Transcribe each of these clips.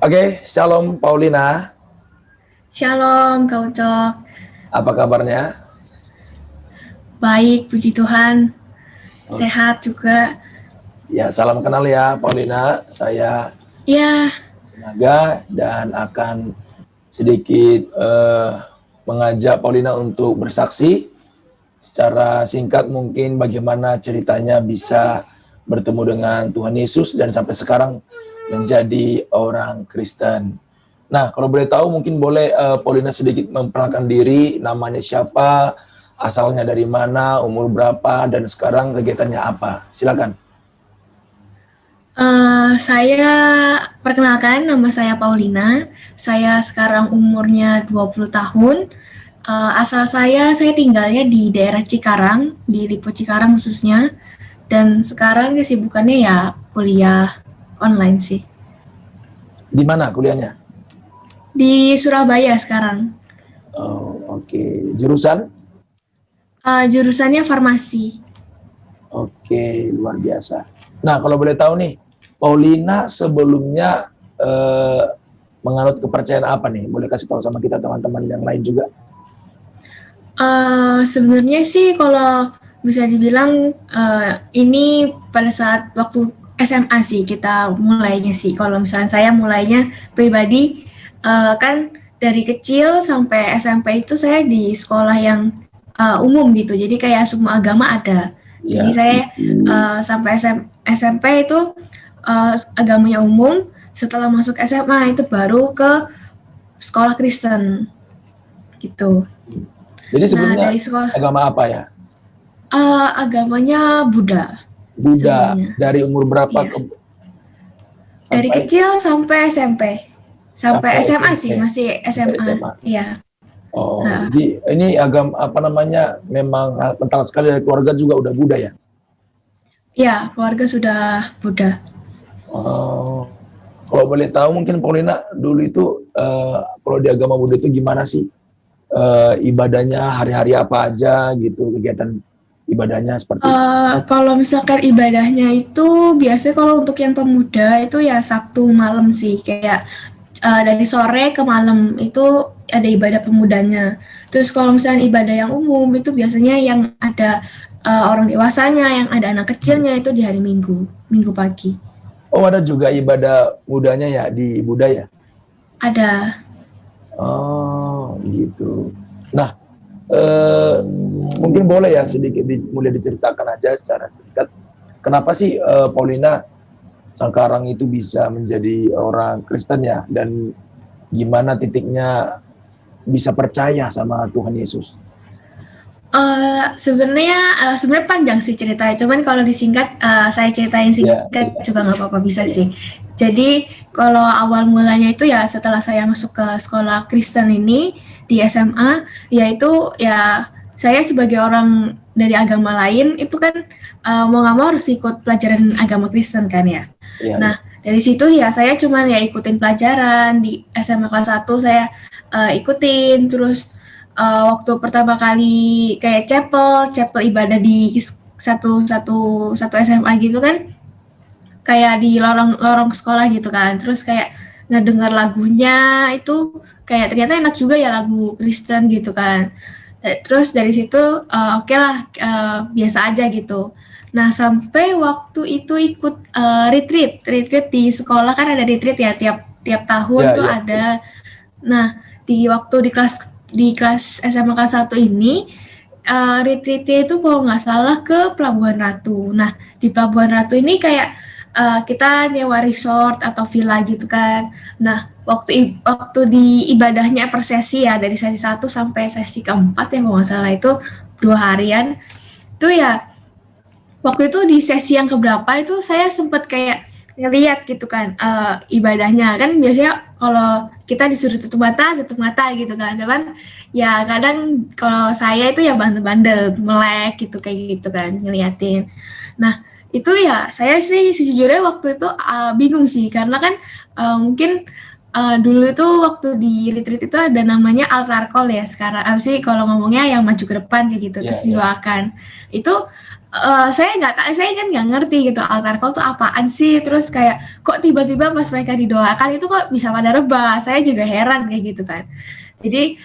Oke, Shalom Paulina. Shalom, Kak Ucok. Apa kabarnya? Baik, puji Tuhan. Oh, Sehat juga. ya, salam kenal ya Paulina. Saya Ya, Naga dan akan sedikit mengajak Paulina untuk bersaksi secara singkat mungkin bagaimana ceritanya bisa bertemu dengan Tuhan Yesus dan sampai sekarang menjadi orang Kristen. Nah, kalau boleh tahu mungkin boleh Paulina sedikit memperkenalkan diri, namanya siapa, asalnya dari mana, umur berapa, dan sekarang kegiatannya apa. Silakan. saya perkenalkan, nama saya Paulina. Saya sekarang umurnya 20 tahun. Asal saya tinggalnya di daerah Cikarang, di Lipo Cikarang khususnya. Dan sekarang kesibukannya ya kuliah online sih. Di mana kuliahnya? Di Surabaya sekarang. Oh, oke. Jurusan? Jurusannya farmasi. Oke, luar biasa. Nah, kalau boleh tahu nih, Paulina sebelumnya menganut kepercayaan apa nih? Boleh kasih tahu sama kita teman-teman yang lain juga? Sebenarnya sih kalau bisa dibilang ini pada saat waktu SMA sih kita mulainya sih. Kalau misalnya saya mulainya pribadi kan dari kecil sampai SMP itu saya di sekolah yang umum gitu. Jadi kayak semua agama ada. Jadi Ya. saya sampai SMP itu agamanya umum. Setelah masuk SMA itu baru ke sekolah Kristen gitu. Jadi Nah sebelumnya dari sekolah agama apa ya? Agamanya Buddha Buddha. sebelumnya. Dari umur berapa Iya. Dari sampai kecil sampai SMP. Sampai SMA SMP? sih, masih Sampai SMA. SMA. Iya. Oh, Nah, jadi ini agama apa namanya? Memang kental sekali dari keluarga juga udah Buddha ya? iya, keluarga sudah Buddha. Oh, kalau boleh tahu mungkin Paulina dulu itu kalau di agama Buddha itu gimana sih ibadahnya hari-hari apa aja gitu, kegiatan ibadahnya seperti itu? Kalau misalkan ibadahnya itu biasanya kalau untuk yang pemuda itu ya Sabtu malam sih, kayak dari sore ke malam itu ada ibadah pemudanya. Terus kalau misalnya ibadah yang umum itu biasanya yang ada orang dewasanya, yang ada anak kecilnya itu di hari Minggu, Minggu pagi. Oh, ada juga ibadah mudanya ya di Buddha ya? Ada. Oh, gitu. Nah, eh, mungkin boleh ya sedikit mulai diceritakan aja secara singkat. Kenapa sih Paulina sekarang itu bisa menjadi orang Kristen ya? Dan gimana titiknya bisa percaya sama Tuhan Yesus? Sebenarnya panjang sih ceritanya, cuman kalau disingkat, saya ceritain Ya, singkat juga nggak apa-apa, bisa sih. Jadi kalau awal mulanya itu ya setelah saya masuk ke sekolah Kristen ini di SMA, yaitu ya saya sebagai orang dari agama lain itu kan mau nggak mau harus ikut pelajaran agama Kristen kan ya. ya, ya. Nah dari situ ya saya cuman ya ikutin pelajaran di SMA kelas 1 saya ikutin terus waktu pertama kali kayak chapel ibadah di satu SMA gitu kan kayak di lorong sekolah gitu kan terus kayak ngedengar lagunya itu kayak ternyata enak juga ya lagu Kristen gitu kan terus dari situ oke lah biasa aja gitu. Nah sampai waktu itu ikut retreat di sekolah kan ada retreat ya tiap tiap tahun Ya, tuh ya. ada. Nah, di kelas SMA kelas 1 ini retreatnya itu kalau nggak salah ke Pelabuhan Ratu. Nah, di Pelabuhan Ratu ini kayak kita nyewa resort atau villa gitu kan. Nah, waktu di ibadahnya per sesi ya dari sesi 1 sampai sesi keempat yang kalau nggak salah itu 2 harian. Itu ya waktu itu di sesi yang keberapa itu saya sempat kayak ngeliat gitu kan ibadahnya kan biasanya kalau kita disuruh tutup mata gitu kan cuman ya kadang kalau saya itu ya bandel-bandel melek gitu kayak gitu kan ngeliatin. Nah itu ya saya sih sejujurnya waktu itu bingung sih karena kan mungkin dulu itu waktu di retreat itu ada namanya altar call ya sekarang apa sih kalau ngomongnya yang maju ke depan kayak gitu terus Ya, ya. didoakan itu saya kan nggak ngerti gitu altar call tuh apaan sih, terus kayak kok tiba-tiba pas mereka didoakan itu kok bisa pada rebah, saya juga heran kayak gitu kan. Jadi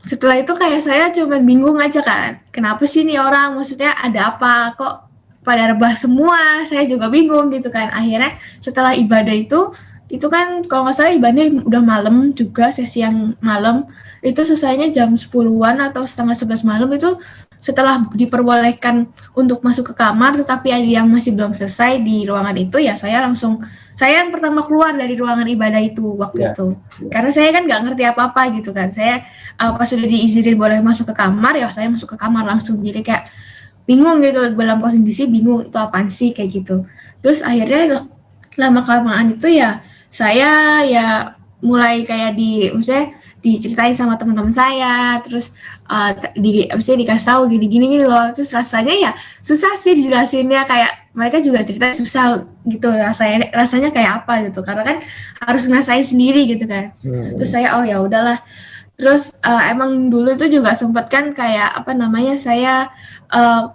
setelah itu kayak saya cuma bingung aja kan, kenapa sih nih orang, maksudnya ada apa kok pada rebah semua, saya juga bingung gitu kan. Akhirnya setelah ibadah itu kan kalau nggak salah ibadahnya udah malam juga, sesi yang malam, itu selesainya jam 10-an atau setengah 11 malam. Itu setelah diperbolehkan untuk masuk ke kamar, tetapi ada yang masih belum selesai di ruangan itu, ya saya yang pertama keluar dari ruangan ibadah itu waktu itu. Karena saya kan nggak ngerti apa-apa gitu kan. Saya pas sudah diizinin boleh masuk ke kamar, ya saya masuk ke kamar langsung. Jadi kayak bingung gitu, dalam kondisi bingung itu apaan sih kayak gitu. Terus akhirnya lama-kelamaan itu ya saya ya mulai kayak maksudnya diceritain sama teman-teman saya, terus maksudnya dikasih tahu gini-gini loh. Terus rasanya ya susah sih dijelasinnya, kayak mereka juga cerita susah gitu, rasanya kayak apa gitu, karena kan harus ngerasain sendiri gitu kan. Terus saya oh ya udahlah. Terus emang dulu itu juga sempat kan kayak apa namanya, saya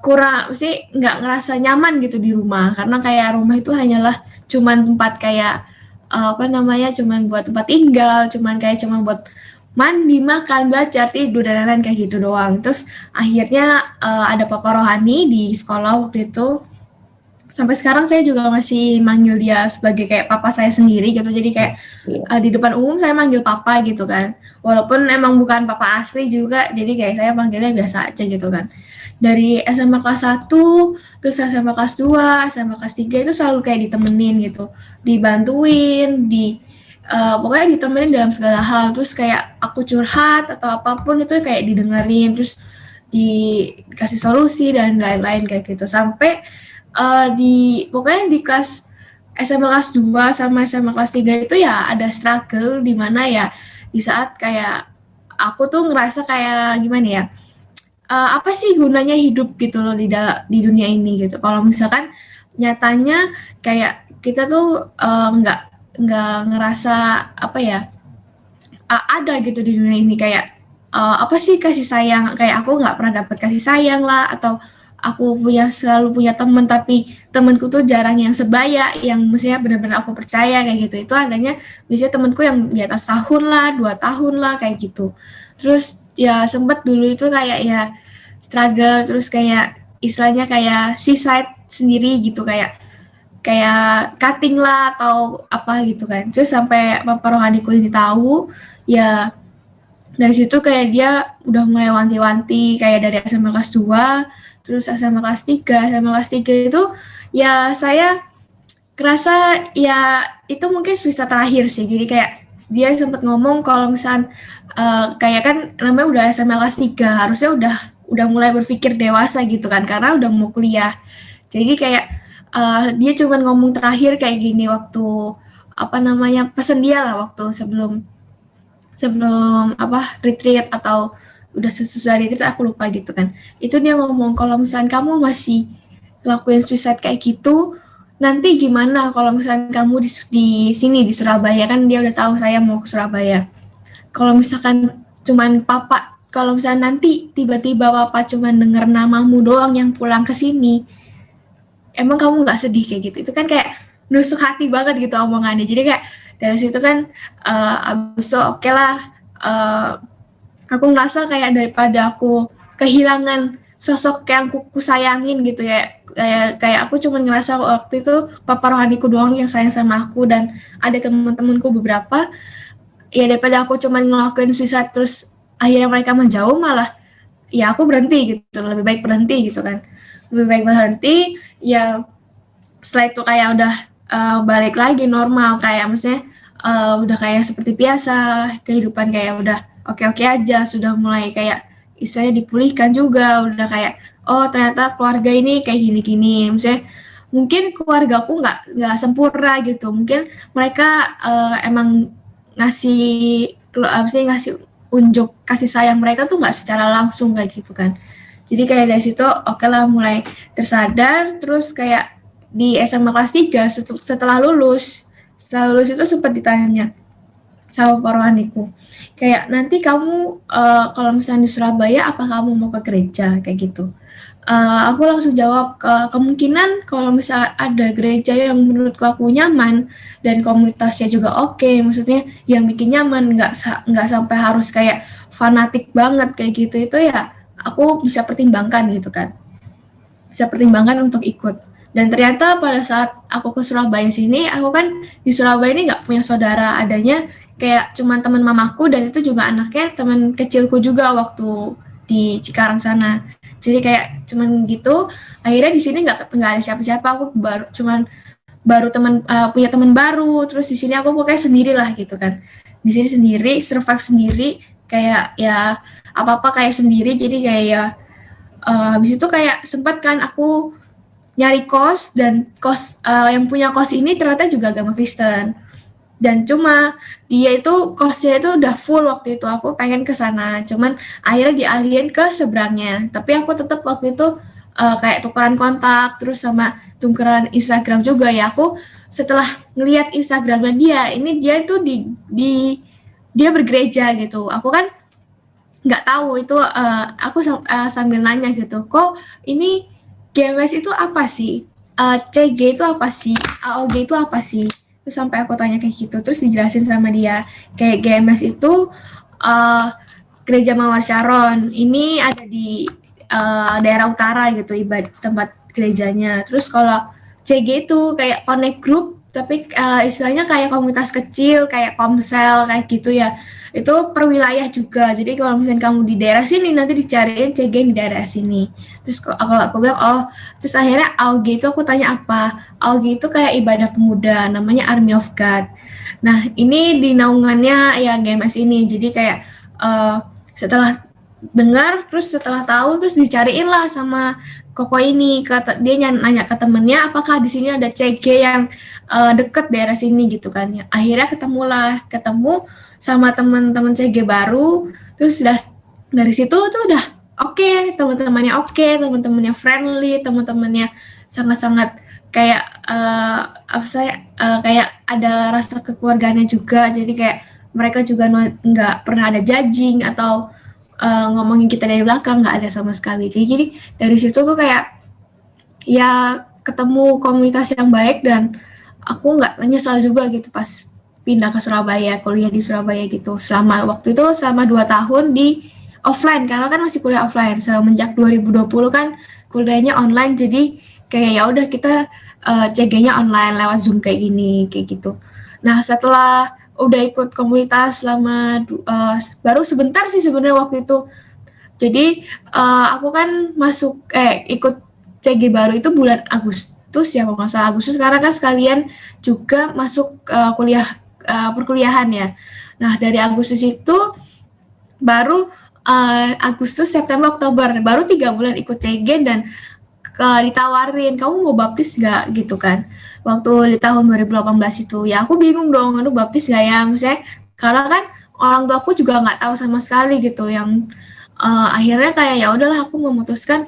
kurang sih nggak ngerasa nyaman gitu di rumah, karena kayak rumah itu hanyalah cuman tempat kayak apa namanya, cuman buat tempat tinggal, cuman buat mandi, makan, belajar, tidur, dan lain-lain kayak gitu doang. Terus akhirnya ada papa rohani di sekolah waktu itu. Sampai sekarang saya juga masih manggil dia sebagai kayak papa saya sendiri gitu. Jadi kayak di depan umum saya manggil papa gitu kan. Walaupun emang bukan papa asli juga, jadi kayak saya panggilnya biasa aja gitu kan. Dari SMA kelas 1, terus SMA kelas 2, SMA kelas 3 itu selalu kayak ditemenin gitu. Dibantuin, pokoknya ditemenin dalam segala hal. Terus kayak aku curhat atau apapun itu kayak didengerin, terus dikasih solusi dan lain-lain kayak gitu. Sampai pokoknya di kelas SMA kelas 2 sama SMA kelas 3 itu ya ada struggle di mana ya di saat kayak aku tuh ngerasa kayak gimana ya, apa sih gunanya hidup gitu loh di dunia ini gitu. Kalau misalkan nyatanya kayak kita tuh nggak ngerasa apa ya, ada gitu di dunia ini, kayak apa sih kasih sayang, kayak aku nggak pernah dapat kasih sayang lah, atau aku selalu punya teman tapi temanku tuh jarang yang sebaya, yang mestinya benar-benar aku percaya kayak gitu. Itu adanya biasanya temanku yang di atas tahun lah, 2 tahun lah kayak gitu. Terus ya sempet dulu itu kayak ya struggle, terus kayak istilahnya kayak suicide sendiri gitu, kayak cutting lah atau apa gitu kan. Terus sampai papa rohaniku ini tahu, ya dari situ kayak dia udah mulai wanti-wanti, kayak dari SMA kelas 2, terus SMA kelas 3, SMA kelas 3 itu ya saya kerasa ya itu mungkin susah terakhir sih. Jadi kayak dia sempat ngomong kalau misalkan kayak kan namanya udah SMA kelas 3, harusnya udah mulai berpikir dewasa gitu kan, karena udah mau kuliah. Jadi kayak dia cuma ngomong terakhir kayak gini waktu apa namanya, pesen dia lah waktu sebelum apa retreat atau udah sesuai retreat aku lupa gitu kan. Itu dia ngomong kalau misalnya kamu masih lakuin suicide kayak gitu, nanti gimana kalau misalnya kamu di sini di Surabaya, kan dia udah tahu saya mau ke Surabaya. Kalau misalkan cuman kalau misalnya nanti tiba-tiba papa cuman denger namamu doang yang pulang ke sini, emang kamu nggak sedih kayak gitu? Itu kan kayak nusuk hati banget gitu omongannya. Jadi kayak dari situ kan abis itu oke lah, aku ngerasa kayak daripada aku kehilangan sosok yang aku sayangin gitu ya, kayak aku cuma ngerasa waktu itu papa rohaniku doang yang sayang sama aku, dan ada teman-temanku beberapa, ya daripada aku cuma ngelakuin sisa terus akhirnya mereka menjauh, malah ya aku berhenti gitu, lebih baik berhenti gitu kan, lebih baik berhenti. Ya setelah itu kayak udah balik lagi normal, kayak maksudnya udah kayak seperti biasa, kehidupan kayak udah oke-oke aja, sudah mulai kayak istilahnya dipulihkan juga, udah kayak oh ternyata keluarga ini kayak gini-gini, maksudnya mungkin keluarga aku nggak sempurna gitu, mungkin mereka emang ngasih unjuk kasih sayang mereka tuh nggak secara langsung kayak gitu kan. Jadi kayak dari situ oke lah mulai tersadar. Terus kayak di SMA kelas 3 setelah lulus itu sempat ditanya sama Pak rohaniku, kayak nanti kamu kalau misalnya di Surabaya apa kamu mau ke gereja kayak gitu, Aku langsung jawab kemungkinan kalau misal ada gereja yang menurutku aku nyaman dan komunitasnya juga oke, maksudnya yang bikin nyaman, nggak sampai harus kayak fanatik banget kayak gitu, itu ya aku bisa pertimbangkan gitu kan, bisa pertimbangkan untuk ikut. Dan ternyata pada saat aku ke Surabaya sini, aku kan di Surabaya ini nggak punya saudara, adanya kayak cuman teman mamaku dan itu juga anaknya teman kecilku juga waktu di Cikarang sana. Jadi kayak cuman gitu, akhirnya di sini nggak ada siapa-siapa, aku baru punya teman baru, terus di sini aku pokoknya sendirilah gitu kan. Di sini sendiri, survive sendiri, kayak ya apa-apa kayak sendiri, jadi kayak ya habis itu kayak sempat kan aku nyari kos, dan kos yang punya kos ini ternyata juga agama Kristen, dan cuma dia itu kosnya itu udah full waktu itu, aku pengen ke sana cuman akhirnya dialihin ke seberangnya, tapi aku tetap waktu itu kayak tukeran kontak terus sama tukeran Instagram juga ya. Aku setelah ngelihat Instagramnya dia itu dia bergereja gitu, aku kan nggak tahu itu, aku sambil nanya gitu, kok ini GMS itu apa sih, CG itu apa sih, AOG itu apa sih, terus sampai aku tanya kayak gitu, terus dijelasin sama dia kayak GMS itu Gereja Mawar Sharon ini ada di daerah utara gitu, tempat gerejanya. Terus kalau CG itu kayak connect group, tapi istilahnya kayak komunitas kecil kayak komsel kayak gitu ya, itu per wilayah juga. Jadi kalau misalnya kamu di daerah sini nanti dicariin CG di daerah sini. Terus aku bilang oh, terus akhirnya AUG itu aku tanya apa, AUG itu kayak ibadah pemuda namanya Army of God. Nah ini di naungannya ya GMS ini, jadi kayak setelah dengar, terus setelah tahu, terus dicariin lah sama Koko ini, dia nanya ke temennya apakah di sini ada CG yang deket daerah sini gitu kan ya. Akhirnya ketemu sama teman-teman CG baru, terus dari situ tuh udah oke, teman-temannya friendly, teman-temannya sangat-sangat kayak kayak ada rasa kekeluargaannya juga, jadi kayak mereka juga nggak pernah ada judging atau ngomongin kita dari belakang, nggak ada sama sekali. Jadi dari situ tuh kayak ya ketemu komunitas yang baik, dan aku nggak menyesal juga gitu pas pindah ke Surabaya, kuliah di Surabaya gitu. Waktu itu selama 2 tahun di offline, karena kan masih kuliah offline. Semenjak 2020 kan kuliahnya online, jadi kayak ya udah kita CG-nya online lewat Zoom kayak gitu. Nah setelah udah ikut komunitas selama baru sebentar sih sebenarnya waktu itu. Jadi aku kan ikut CG baru itu bulan Agustus ya, kalau nggak salah Agustus, karena kan sekalian juga masuk perkuliahan ya. Nah dari Agustus itu baru Agustus, September, Oktober, baru 3 bulan ikut CG, dan ditawarin kamu mau baptis gak gitu kan, waktu di tahun 2018 itu. Ya aku bingung dong, aduh baptis gak ya, misalnya karena kan orang tua aku juga nggak tahu sama sekali gitu, yang akhirnya kayak ya udahlah aku memutuskan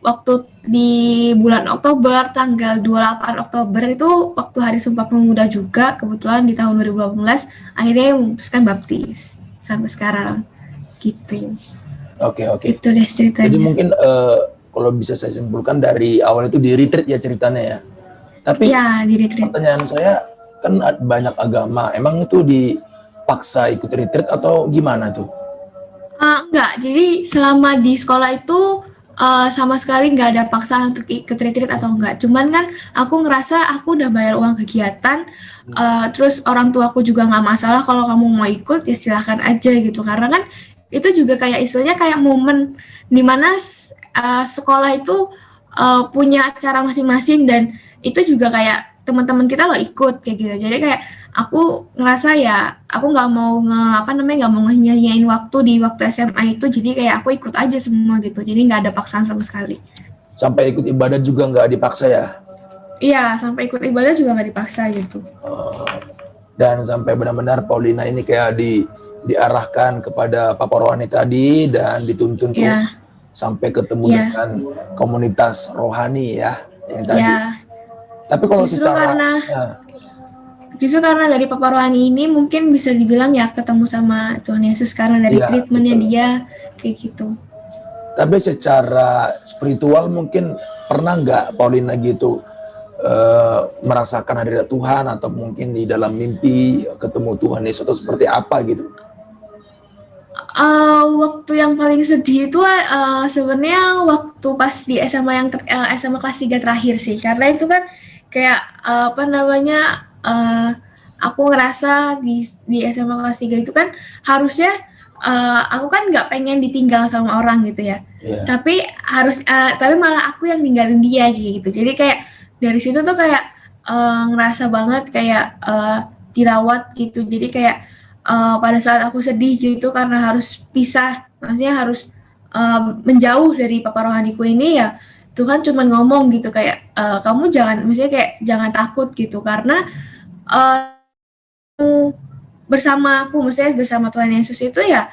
waktu di bulan Oktober, tanggal 28 Oktober itu waktu Hari Sumpah Pemuda juga, kebetulan di tahun 2018 akhirnya memutuskan baptis sampai sekarang gitu. Oke. Itu deh ceritanya. Jadi mungkin kalau bisa saya simpulkan dari awal itu di retreat ya ceritanya ya. Tapi ya, di retreat. Pertanyaan saya, kan banyak agama, emang itu dipaksa ikut retreat atau gimana tuh? Enggak, jadi selama di sekolah itu sama sekali nggak ada paksa untuk ikut retreat atau enggak. Cuman kan aku ngerasa aku udah bayar uang kegiatan, terus orang tua aku juga nggak masalah kalau kamu mau ikut ya silahkan aja gitu. Karena kan itu juga kayak istilahnya kayak momen dimana sekolah itu punya acara masing-masing, dan itu juga kayak teman-teman kita lo ikut kayak gitu. Jadi kayak aku ngerasa ya aku nggak mau nggak mau nyanyain waktu di waktu SMA itu, jadi kayak aku ikut aja semua gitu, jadi nggak ada paksaan sama sekali. Sampai ikut ibadah juga nggak dipaksa ya? Iya, sampai ikut ibadah juga nggak dipaksa gitu. Dan sampai benar-benar Paulina ini kayak diarahkan kepada Papa Rohani tadi dan dituntun sampai ketemu dengan komunitas rohani ya yang tadi. Tapi kalau justru karena dari Papa Rohani ini mungkin bisa dibilang ya ketemu sama Tuhan Yesus karena dari treatmentnya dia kayak gitu. Tapi secara spiritual mungkin pernah nggak Paulina gitu merasakan hadirat Tuhan atau mungkin di dalam mimpi ketemu Tuhan Yesus atau seperti apa gitu? Waktu yang paling sedih itu sebenarnya waktu pas di SMA SMA kelas 3 terakhir sih. Karena itu kan kayak apa namanya aku ngerasa di SMA kelas 3 itu kan harusnya aku kan nggak pengen ditinggal sama orang gitu ya. Iya. Tapi malah aku yang ninggalin dia gitu. Jadi kayak dari situ tuh kayak ngerasa banget kayak dirawat gitu. Jadi kayak pada saat aku sedih gitu karena harus pisah, maksudnya harus menjauh dari papa rohaniku ini ya, Tuhan cuma ngomong gitu kayak kamu jangan, maksudnya kayak jangan takut gitu karena bersama aku, maksudnya bersama Tuhan Yesus itu ya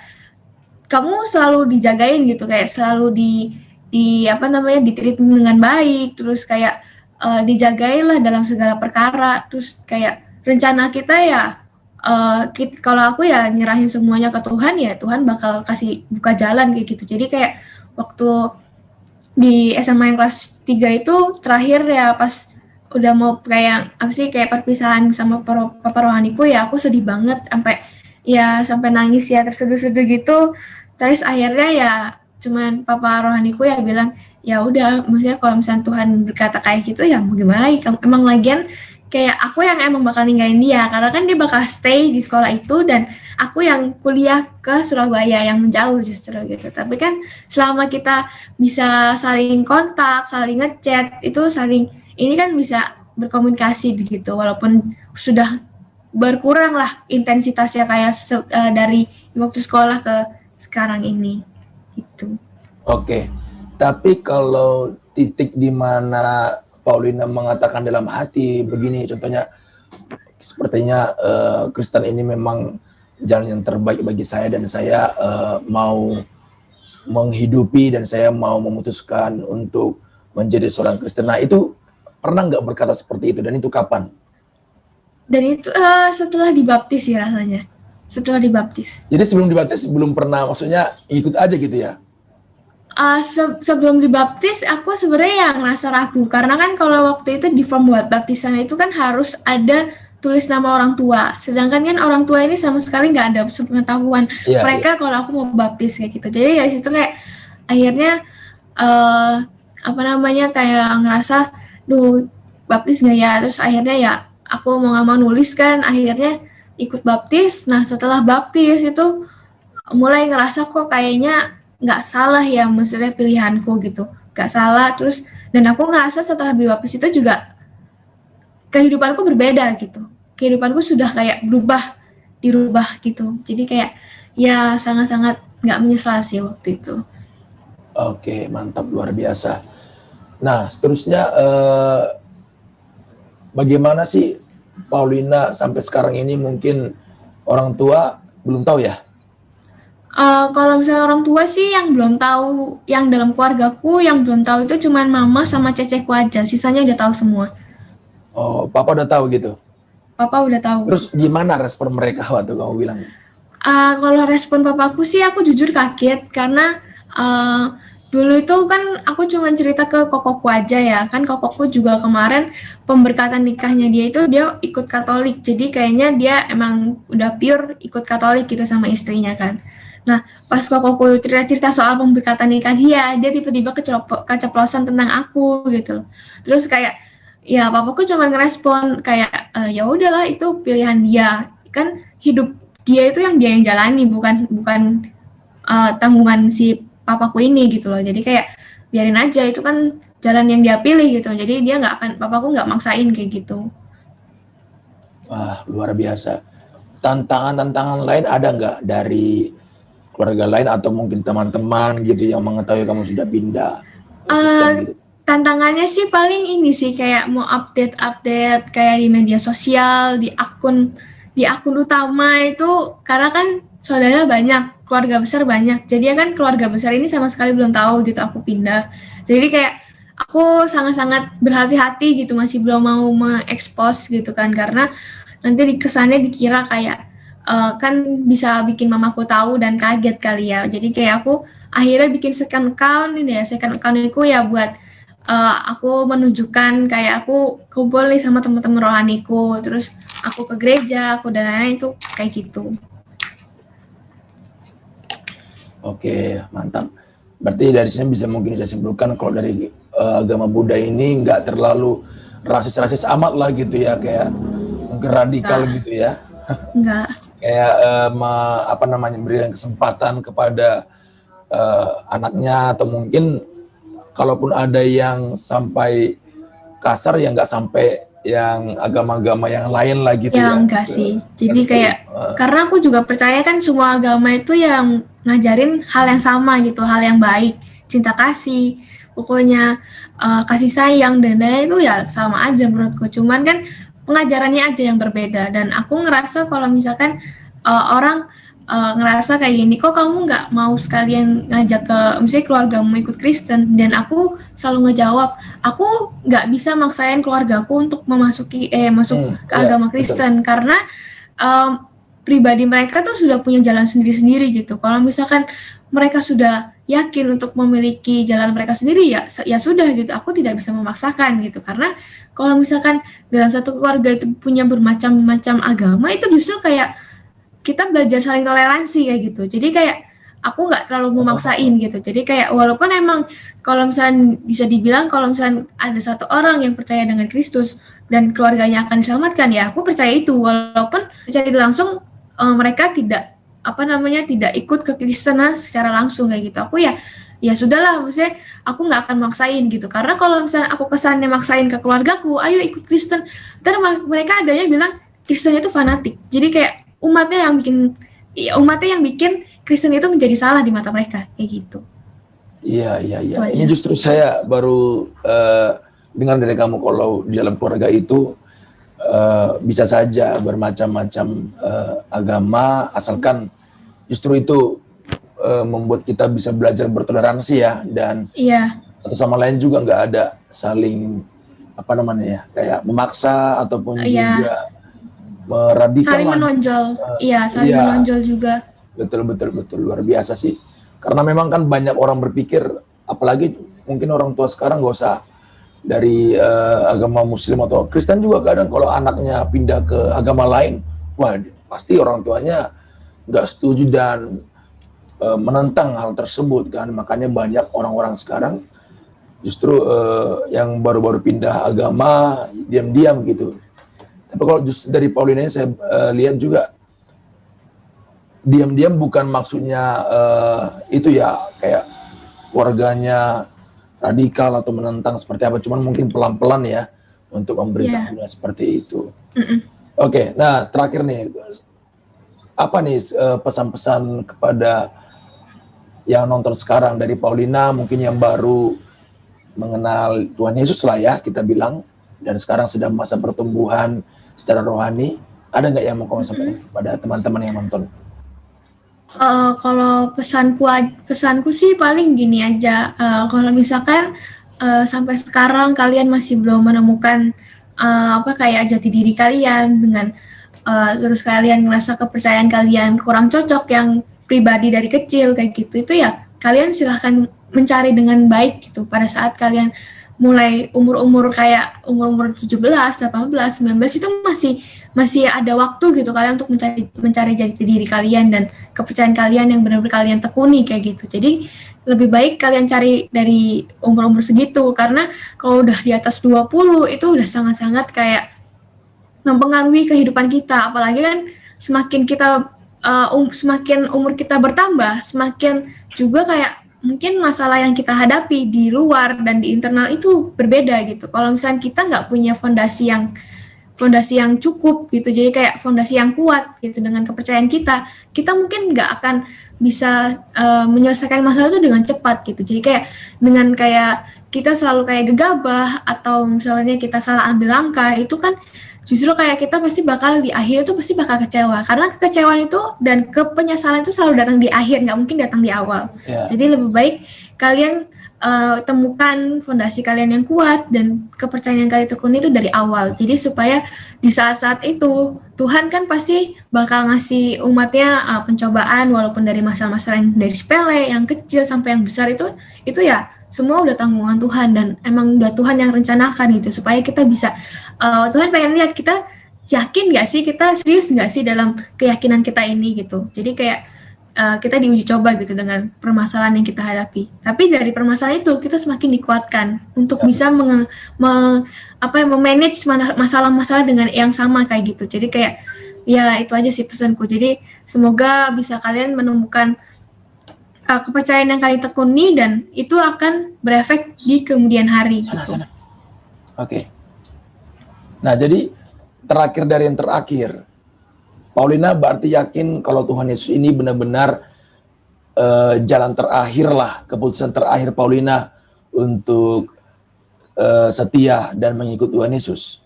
kamu selalu dijagain gitu, kayak selalu di apa namanya ditreat dengan baik, terus kayak dijagain lah dalam segala perkara, terus kayak rencana kita ya kalau aku ya nyerahin semuanya ke Tuhan ya Tuhan bakal kasih buka jalan kayak gitu. Jadi kayak waktu di SMA yang kelas 3 itu terakhir ya pas udah mau kayak apa sih kayak perpisahan sama papa rohaniku ya aku sedih banget sampai nangis ya terseduh-seduh gitu. Terus akhirnya ya cuman papa rohaniku ya bilang ya udah maksudnya kalau misalnya Tuhan berkata kayak gitu ya mau gimana lagi emang lagian kayak aku yang emang bakal ninggalin dia karena kan dia bakal stay di sekolah itu dan aku yang kuliah ke Surabaya yang menjauh justru gitu. Tapi kan selama kita bisa saling kontak, saling ngechat, itu saling ini kan bisa berkomunikasi gitu walaupun sudah berkurang lah intensitasnya kayak dari waktu sekolah ke sekarang ini gitu. Oke. Tapi kalau titik di mana Paulina mengatakan dalam hati begini, contohnya sepertinya Kristen ini memang jalan yang terbaik bagi saya dan saya mau menghidupi dan saya mau memutuskan untuk menjadi seorang Kristen. Nah itu pernah nggak berkata seperti itu dan itu kapan? Dan itu setelah dibaptis sih rasanya. Setelah dibaptis. Jadi sebelum dibaptis belum pernah, maksudnya ikut aja gitu ya? Sebelum dibaptis aku sebenarnya yang ngerasa ragu karena kan kalau waktu itu di form buat baptisan itu kan harus ada tulis nama orang tua, sedangkan kan orang tua ini sama sekali nggak ada pengetahuan mereka kalau aku mau baptis kayak gitu. Jadi dari situ kayak akhirnya apa namanya kayak ngerasa duh baptis nggak ya, terus akhirnya ya aku mau nggak mau nulis kan akhirnya ikut baptis. Nah setelah baptis itu mulai ngerasa kok kayaknya nggak salah ya maksudnya pilihanku gitu, nggak salah. Terus dan aku ngerasa setelah baptis itu juga kehidupanku berbeda gitu, kehidupanku sudah kayak dirubah gitu. Jadi kayak ya sangat-sangat nggak menyesal sih waktu itu. Oke, mantap, luar biasa. Nah seterusnya bagaimana sih Paulina sampai sekarang ini? Mungkin orang tua belum tahu ya? Kalau misalnya orang tua sih yang belum tahu, yang dalam keluargaku yang belum tahu itu cuman mama sama ceceku aja, sisanya udah tahu semua. Oh, papa udah tahu gitu? Papa udah tahu. Terus gimana respon mereka waktu kamu bilang? Kalau respon papaku sih aku jujur kaget karena dulu itu kan aku cuma cerita ke kokoku aja ya, kan kokoku juga kemarin pemberkatan nikahnya dia itu dia ikut Katolik, jadi kayaknya dia emang udah pure ikut Katolik gitu sama istrinya kan. Nah pas kokoku cerita-cerita soal pemberkatan nikah dia tiba-tiba keceplosan tentang aku gitu loh. Terus kayak ya papaku cuma ngerespon kayak ya udahlah itu pilihan dia, kan hidup dia itu yang dia yang jalani, bukan tanggungan si papaku ini gitu loh. Jadi kayak biarin aja itu kan jalan yang dia pilih gitu. Jadi dia papaku nggak maksain kayak gitu. Wah, luar biasa. Tantangan-tantangan lain ada nggak dari keluarga lain atau mungkin teman-teman gitu yang mengetahui kamu sudah pindah? Gitu? Tantangannya sih paling ini sih kayak mau update kayak di media sosial, di akun utama itu karena kan saudara banyak, keluarga besar banyak. Jadi kan keluarga besar ini sama sekali belum tahu gitu aku pindah. Jadi kayak aku sangat-sangat berhati-hati gitu, masih belum mau mengekspos gitu kan karena nanti kesannya dikira kayak kan bisa bikin mamaku tahu dan kaget kali ya. Jadi kayak aku akhirnya bikin second account ini ya. Second account itu ya buat aku menunjukkan kayak aku kumpul nih sama teman-teman rohaniku, terus aku ke gereja, aku dan lain-lain, itu kayak gitu. Oke, mantap. Berarti dari sini bisa mungkin saya simpulkan kalau dari agama Buddha ini nggak terlalu rasis-rasis amat lah gitu ya, kayak mungkin radikal gitu ya. Enggak. Kayak berikan kesempatan kepada anaknya, atau mungkin kalaupun ada yang sampai kasar ya nggak sampai yang agama-agama yang lain lah gitu ya. Enggak sih. Jadi kayak karena aku juga percaya kan semua agama itu yang ngajarin hal yang sama gitu, hal yang baik, cinta kasih, pokoknya kasih sayang dan lain-lain itu ya sama aja menurutku. Cuman kan pengajarannya aja yang berbeda. Dan aku ngerasa kalau misalkan orang ngerasa kayak gini, kok kamu nggak mau sekalian ngajak ke misalnya keluargamu ikut Kristen, dan aku selalu ngejawab, aku nggak bisa maksain keluargaku untuk masuk ke agama Kristen, karena pribadi mereka tuh sudah punya jalan sendiri-sendiri gitu. Kalau misalkan mereka sudah yakin untuk memiliki jalan mereka sendiri, ya sudah gitu, aku tidak bisa memaksakan gitu. Karena kalau misalkan dalam satu keluarga itu punya bermacam-macam agama, itu justru kayak kita belajar saling toleransi kayak gitu. Jadi kayak aku nggak terlalu memaksain gitu. Jadi kayak walaupun emang kalau misalnya bisa dibilang kalau misalnya ada satu orang yang percaya dengan Kristus dan keluarganya akan diselamatkan, ya aku percaya itu, walaupun secara langsung mereka tidak tidak ikut ke Kristenan secara langsung kayak gitu. Aku ya sudahlah, maksudnya aku nggak akan maksain gitu. Karena kalau misalnya aku kesannya maksain ke keluargaku, ayo ikut Kristen, ntar mereka adanya bilang Kristen itu fanatik. Jadi kayak umatnya yang bikin Kristen itu menjadi salah di mata mereka kayak gitu. Iya. Ini justru saya baru dengar dari kamu kalau di dalam keluarga itu bisa saja bermacam-macam agama, asalkan justru itu membuat kita bisa belajar bertoleransi ya, dan satu sama lain juga nggak ada saling kayak memaksa ataupun juga meradikal, saling menonjol. Saling menonjol juga. Betul, luar biasa sih. Karena memang kan banyak orang berpikir, apalagi mungkin orang tua sekarang, nggak usah dari agama Muslim atau Kristen juga, kadang kalau anaknya pindah ke agama lain, wah pasti orang tuanya nggak setuju dan menentang hal tersebut kan. Makanya banyak orang-orang sekarang justru yang baru-baru pindah agama diam-diam gitu. Tapi kalau justru dari Paulina ini saya lihat juga diam-diam bukan maksudnya itu ya kayak keluarganya radikal atau menentang seperti apa, cuman mungkin pelan-pelan ya untuk memberitahunya seperti itu. Oke, nah terakhir nih, apa nih pesan-pesan kepada yang nonton sekarang dari Paulina, mungkin yang baru mengenal Tuhan Yesus lah ya kita bilang, dan sekarang sedang masa pertumbuhan secara rohani, ada nggak yang mau kamu sampaikan kepada teman-teman yang nonton? Kalau pesanku sih paling gini aja, kalau misalkan sampai sekarang kalian masih belum menemukan kayak jati diri kalian dengan terus kalian ngerasa kepercayaan kalian kurang cocok yang pribadi dari kecil kayak gitu, itu ya kalian silahkan mencari dengan baik gitu. Pada saat kalian mulai umur-umur 17, 18, 19 itu masih ada waktu gitu kalian untuk mencari jati diri kalian dan kepercayaan kalian yang benar-benar kalian tekuni kayak gitu. Jadi lebih baik kalian cari dari umur-umur segitu, karena kalau udah di atas 20 itu udah sangat-sangat kayak mempengaruhi kehidupan kita. Apalagi kan semakin umur kita bertambah, semakin juga kayak mungkin masalah yang kita hadapi di luar dan di internal itu berbeda gitu. Kalau misalnya kita nggak punya fondasi yang cukup gitu, jadi kayak fondasi yang kuat gitu dengan kepercayaan kita mungkin nggak akan bisa menyelesaikan masalah itu dengan cepat gitu. Jadi kayak dengan kayak kita selalu kayak gegabah atau misalnya kita salah ambil langkah, itu kan justru kayak kita pasti bakal di akhir itu pasti bakal kecewa, karena kekecewaan itu dan kepenyesalan itu selalu datang di akhir, nggak mungkin datang di awal. Jadi lebih baik kalian temukan fondasi kalian yang kuat dan kepercayaan yang kalian tekuni itu dari awal. Jadi supaya di saat-saat itu Tuhan kan pasti bakal ngasih umatnya pencobaan, walaupun dari masalah-masalah yang dari sepele, yang kecil sampai yang besar itu ya semua udah tanggungan Tuhan dan emang udah Tuhan yang rencanakan gitu supaya kita bisa Tuhan pengen lihat kita yakin nggak sih, kita serius nggak sih dalam keyakinan kita ini gitu. Jadi kayak kita diuji coba gitu dengan permasalahan yang kita hadapi. Tapi dari permasalahan itu kita semakin dikuatkan untuk bisa memanage masalah-masalah dengan yang sama kayak gitu. Jadi kayak ya itu aja sih pesanku. Jadi semoga bisa kalian menemukan kepercayaan yang kalian tekuni dan itu akan berefek di kemudian hari. Gitu. Oke. Nah, jadi terakhir dari yang terakhir, Paulina berarti yakin kalau Tuhan Yesus ini benar-benar jalan terakhir lah, keputusan terakhir Paulina untuk setia dan mengikut Tuhan Yesus.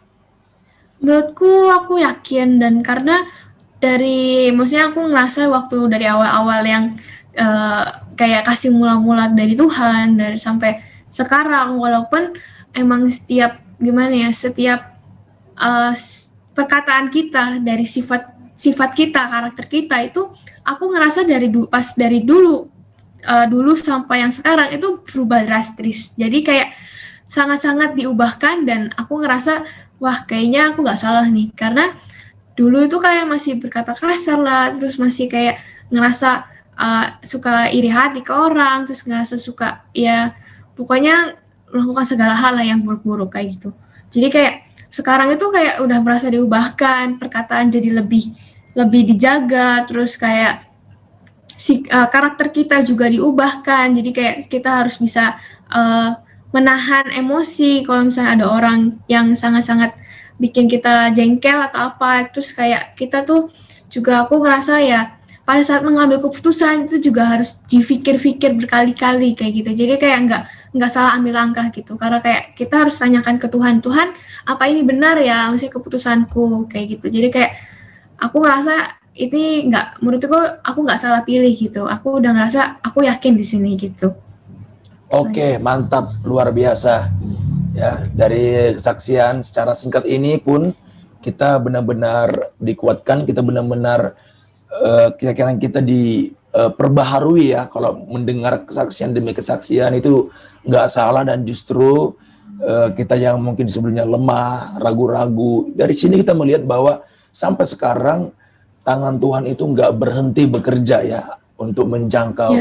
Menurutku aku yakin, dan karena maksudnya aku ngerasa waktu dari awal-awal yang kayak kasih mula-mula dari Tuhan, dari sampai sekarang, walaupun emang setiap perkataan kita dari sifat kita, karakter kita itu aku ngerasa dari dulu sampai yang sekarang itu berubah drastis. Jadi kayak sangat-sangat diubahkan dan aku ngerasa wah kayaknya aku nggak salah nih, karena dulu itu kayak masih berkata kasar lah, terus masih kayak ngerasa suka iri hati ke orang, terus ngerasa suka ya pokoknya melakukan segala hal lah yang buruk-buruk kayak gitu. Jadi kayak sekarang itu kayak udah merasa diubahkan, perkataan jadi lebih dijaga, terus kayak karakter kita juga diubahkan. Jadi kayak kita harus bisa menahan emosi kalau misalnya ada orang yang sangat-sangat bikin kita jengkel atau apa. Terus kayak kita tuh juga aku ngerasa ya pada saat mengambil keputusan itu juga harus dipikir-pikir berkali-kali kayak gitu. Jadi kayak nggak salah ambil langkah gitu, karena kayak kita harus tanyakan ke Tuhan, apa ini benar ya maksudnya keputusanku kayak gitu. Jadi kayak aku ngerasa ini menurutku aku nggak salah pilih gitu. Aku udah ngerasa aku yakin di sini gitu. Oke, mantap, luar biasa. Ya, dari kesaksian secara singkat ini pun kita benar-benar dikuatkan, kita benar-benar keyakinan kita diperbaharui ya. Kalau mendengar kesaksian demi kesaksian itu nggak salah, dan justru kita yang mungkin sebelumnya lemah, ragu-ragu, dari sini kita melihat bahwa sampai sekarang tangan Tuhan itu nggak berhenti bekerja ya untuk menjangkau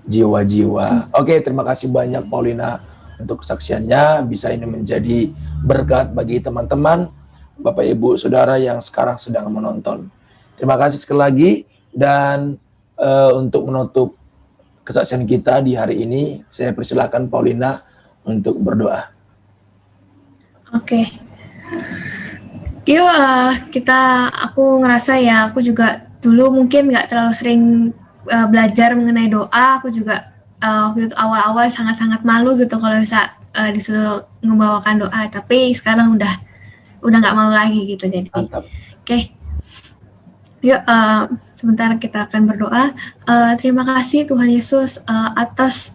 jiwa-jiwa. Oke, terima kasih banyak Paulina untuk kesaksiannya. Bisa ini menjadi berkat bagi teman-teman, Bapak Ibu Saudara yang sekarang sedang menonton. Terima kasih sekali lagi, dan untuk menutup kesaksian kita di hari ini, saya persilakan Paulina untuk berdoa. Oke. Yuk, aku ngerasa ya, aku juga dulu mungkin nggak terlalu sering belajar mengenai doa. Aku juga waktu itu awal-awal sangat-sangat malu gitu kalau bisa disuruh membawakan doa, tapi sekarang udah nggak malu lagi gitu. Jadi oke. Yuk, sebentar kita akan berdoa. Terima kasih Tuhan Yesus atas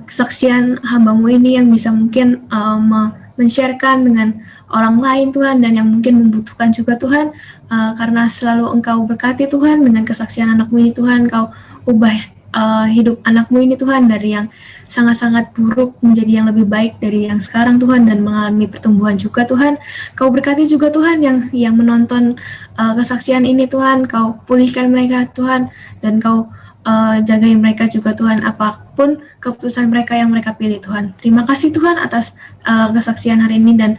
kesaksian hamba-Mu ini yang bisa mungkin men-sharekan dengan orang lain Tuhan, dan yang mungkin membutuhkan juga Tuhan, karena selalu Engkau berkati Tuhan dengan kesaksian anak-Mu ini Tuhan. Kau ubah hidup anak-Mu ini Tuhan dari yang sangat-sangat buruk menjadi yang lebih baik dari yang sekarang Tuhan, dan mengalami pertumbuhan juga Tuhan. Kau berkati juga Tuhan yang menonton kesaksian ini Tuhan. Kau pulihkan mereka Tuhan, dan Kau jagain mereka juga Tuhan, apapun keputusan mereka yang mereka pilih Tuhan. Terima kasih Tuhan atas kesaksian hari ini, dan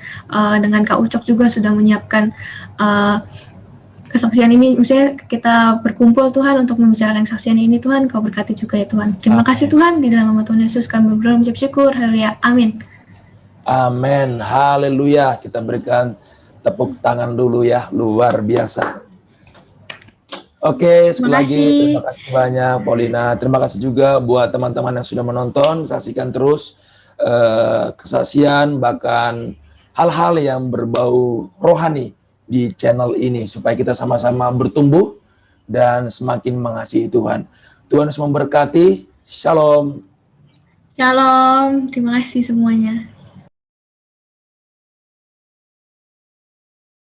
dengan Kak Ucok juga sudah menyiapkan kesaksian ini. Maksudnya kita berkumpul Tuhan untuk membicarakan kesaksian ini Tuhan. Kau berkati juga ya Tuhan. Terima kasih Tuhan, di dalam nama Tuhan Yesus kami berdoa mengucap syukur. Haleluya, amin. Amin, haleluya. Kita berikan tepuk tangan dulu ya, luar biasa. Oke, sekali lagi terima kasih banyak Paulina. Terima kasih juga buat teman-teman yang sudah menonton. Saksikan terus kesaksian, bahkan hal-hal yang berbau rohani di channel ini, supaya kita sama-sama bertumbuh dan semakin mengasihi Tuhan. Tuhan Yesus memberkati. Shalom. Shalom, terima kasih semuanya.